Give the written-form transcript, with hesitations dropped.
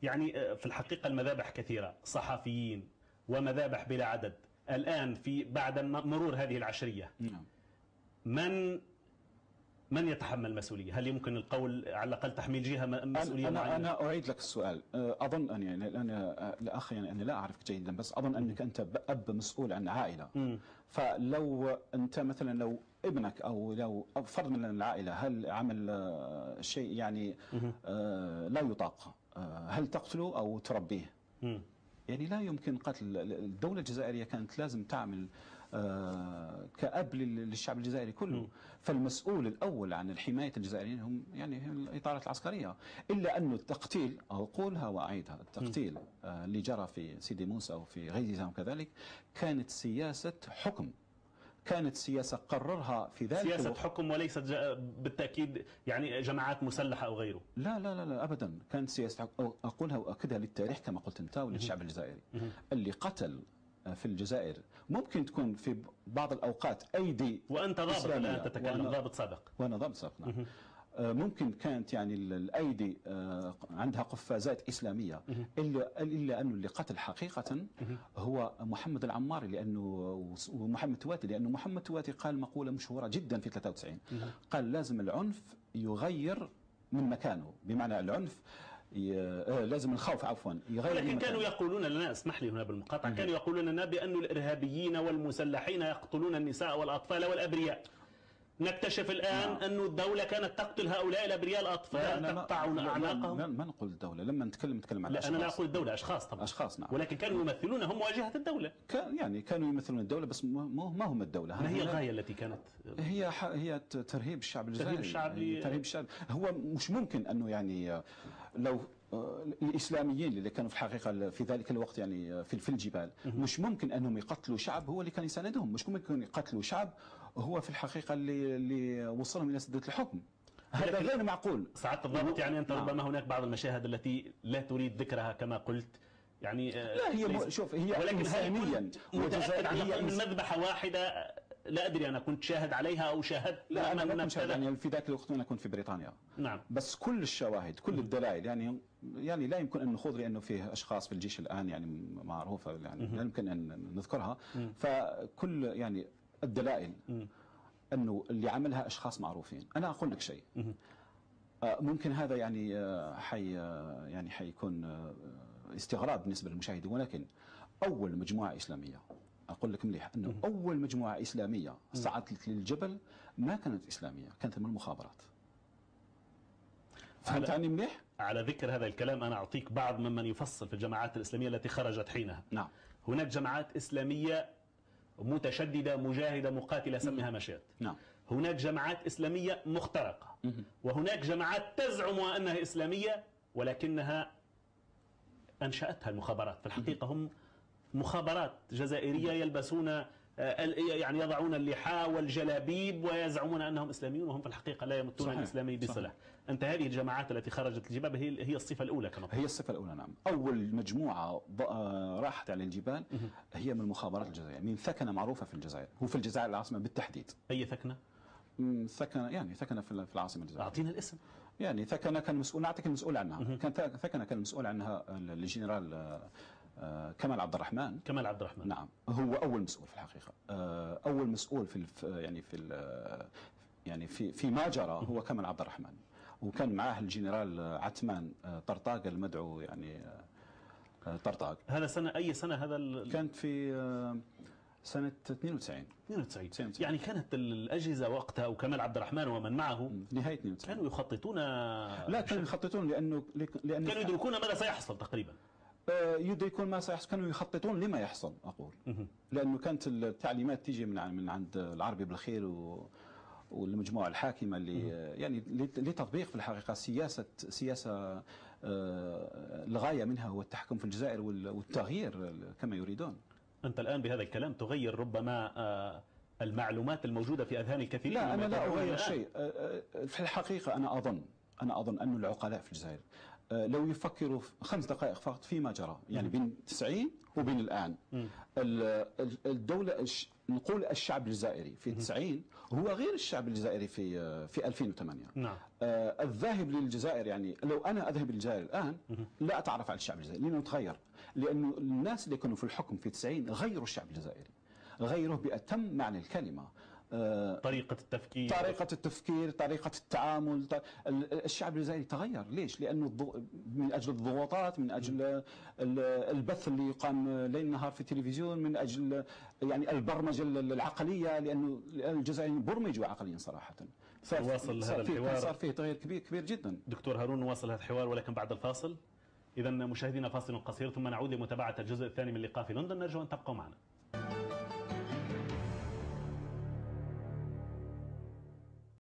يعني في الحقيقة المذابح كثيرة، صحفيين ومذابح بلا عدد. الآن في بعد مرور هذه العشرية من يتحمل المسؤولية؟ هل يمكن القول على الأقل تحميل جهة مسؤولية معينة؟ أنا أعيد لك السؤال. أظن أن يعني الأخ يعني أنا لا أعرفك جيدا، بس أظن أنك أنت أب مسؤول عن عائلة. فلو أنت مثلا لو ابنك أو لو فرد من العائلة هل عمل شيء يعني لا يطاق، هل تقتله أو تربيه؟ يعني لا يمكن قتل. الدولة الجزائرية كانت لازم تعمل كأب للشعب الجزائري كله. فالمسؤول الأول عن حماية الجزائريين هم يعني الإطارات العسكرية. إلا أن التقتيل، أقولها وأعيدها، التقتيل اللي جرى في سيدي موسى وفي غيرها وكذلك كانت سياسة حكم، كانت سياسة قررها في ذلك سياسة الوقت. حكم وليست بالتأكيد يعني جماعات مسلحة أو غيره. لا لا لا, لا أبدا، كانت سياسة أقولها وأكدها للتاريخ كما قلت أنت وللشعب الجزائري. اللي قتل في الجزائر ممكن تكون في بعض الأوقات أيدي، وأنت ضابط الآن تتكلم، ضابط سابق. وأنا ضابط سابق، نعم. ممكن كانت يعني الأيدي عندها قفازات إسلامية، إلا أنه اللي قتل حقيقة هو محمد العماري، لأنه ومحمد تواتي، لأنه محمد تواتي قال مقولة مشهورة جدا في 93، قال لازم العنف يغير من مكانه، بمعنى العنف لازم الخوف عفوا يغير. لكن كانوا يقولون لنا، اسمح لي هنا بالمقاطعة، كانوا يقولون لنا بأن الإرهابيين والمسلحين يقتلون النساء والأطفال والأبرياء. نكتشف الآن أن الدولة كانت تقتل هؤلاء الأبرياء الأطفال، تقطعون أعناقهم. ما نقول الدولة، لما نتكلم عن لا، أنا لا أقول الدولة، أشخاص طبعا، أشخاص، نعم. ولكن كانوا يمثلون هم واجهة الدولة. كانوا يمثلون الدولة، بس ما هم الدولة. ما هي الغاية التي كانت؟ هي ترهيب الشعب الجزائري. ترهيب الشعب. هو مش ممكن أنه يعني لو الإسلاميين اللي كانوا في الحقيقة في ذلك الوقت يعني في الجبال، مش ممكن أنهم يقتلوا شعب هو اللي كان يساندهم، مش ممكن يقتلوا شعب هو في الحقيقة اللي وصلهم إلى سدة الحكم. هذا غير معقول. سعادة الضابط، يعني أنت ربما هناك بعض المشاهد التي لا تريد ذكرها كما قلت، يعني لا هي شوف هي ولكن إنسانيا وجزائريا من مذبحة واحدة. لا أدري أنا كنت شاهد عليها أو شاهدت. لا أنا ما كنت شاهد، يعني في ذاك الوقت أنا كنت في بريطانيا. نعم. بس كل الشواهد كل الدلائل يعني لا يمكن أن نخوض، لأنه فيه أشخاص في الجيش الآن يعني معروفة، يعني لا يمكن أن نذكرها. فكل يعني الدلائل أنه اللي عملها أشخاص معروفين. أنا أقول لك شيء ممكن هذا يعني حيكون استغراب بالنسبة للمشاهدين، ولكن أول مجموعة إسلامية، أقول لك مليح أنه أول مجموعة إسلامية صعدت للجبل ما كانت إسلامية، كانت من المخابرات. فهمت عني مليح؟ على ذكر هذا الكلام أنا أعطيك بعض ممن يفصل في الجماعات الإسلامية التي خرجت حينها. نعم. هناك جماعات إسلامية متشددة مجاهدة مقاتلة، سميها ما شئت. نعم. هناك جماعات إسلامية مخترقة، وهناك جماعات تزعم أنها إسلامية ولكنها أنشأتها المخابرات. في الحقيقة هم مخابرات جزائرية يلبسون يعني يضعون اللحى والجلابيب ويزعمون أنهم إسلاميون، وهم في الحقيقة لا يمتون الإسلامي بصلة. أنت هذه الجماعات التي خرجت الجبال هي الصفة الأولى كما قلت. هي الصفة الأولى، نعم. أول مجموعة راحت على الجبال هي من المخابرات الجزائرية، من ثكنة معروفة في الجزائر، هو في الجزائر العاصمة بالتحديد. أي ثكنة؟ ثكنة في العاصمة الجزائرية. أعطينا الاسم. يعني ثكنة كان مسؤول، نعطيك المسؤول عنها. ثكنة كان المسؤول عنها الجنرال كمال عبد الرحمن. كمال عبد الرحمن، نعم. هو أول مسؤول في الحقيقة، أول مسؤول في ما جرى هو كمال عبد الرحمن، وكان معاه الجنرال عثمان طرطاق المدعو يعني طرطاق. هذا سنة أي سنة هذا؟ كانت في سنة 92. يعني كانت الأجهزة وقتها وكمال عبد الرحمن ومن معه نهاية 92 كانوا يخططون. لا كانوا يخططون لأنه كانوا يدركون ماذا سيحصل تقريبا. يدركون ما سيحصل، كانوا يخططون لما يحصل أقول. لأنه كانت التعليمات تيجي من عند العربي بالخير والمجموعة الحاكمة اللي يعني لتطبيق في الحقيقة سياسة الغاية منها هو التحكم في الجزائر والتغيير كما يريدون. أنت الآن بهذا الكلام تغير ربما المعلومات الموجودة في أذهان الكثيرين. لا أنا لا أغير شيء. في الحقيقة أنا أظن أن العقلاء في الجزائر لو يفكروا 5 دقائق فقط فيما جرى، يعني بين 90 وبين الآن. الدولة نقول الشعب الجزائري في 90 هو غير الشعب الجزائري في 2008. نعم. الذاهب للجزائر، يعني لو أنا أذهب للجزائر الآن لا أتعرف على الشعب الجزائري لأنه تغير، لأنه الناس اللي كانوا في الحكم في 90 غيروا الشعب الجزائري، غيروه بأتم معنى الكلمة. طريقة التفكير، طريقة التعامل. الشعب الجزائري تغير. ليش؟ لأنه من أجل الضغوطات، من أجل البث اللي يقام ليل نهار في التلفزيون، من أجل يعني البرمجة العقلية، لأنه الجزائريين برمجوا عقليا صراحة. واصل هذا الحوار، صار فيه تغيير كبير جدا. دكتور هارون، نواصل هذا الحوار ولكن بعد الفاصل. إذا مشاهدينا فاصل قصير ثم نعود لمتابعة الجزء الثاني من اللقاء في لندن، نرجو أن تبقوا معنا.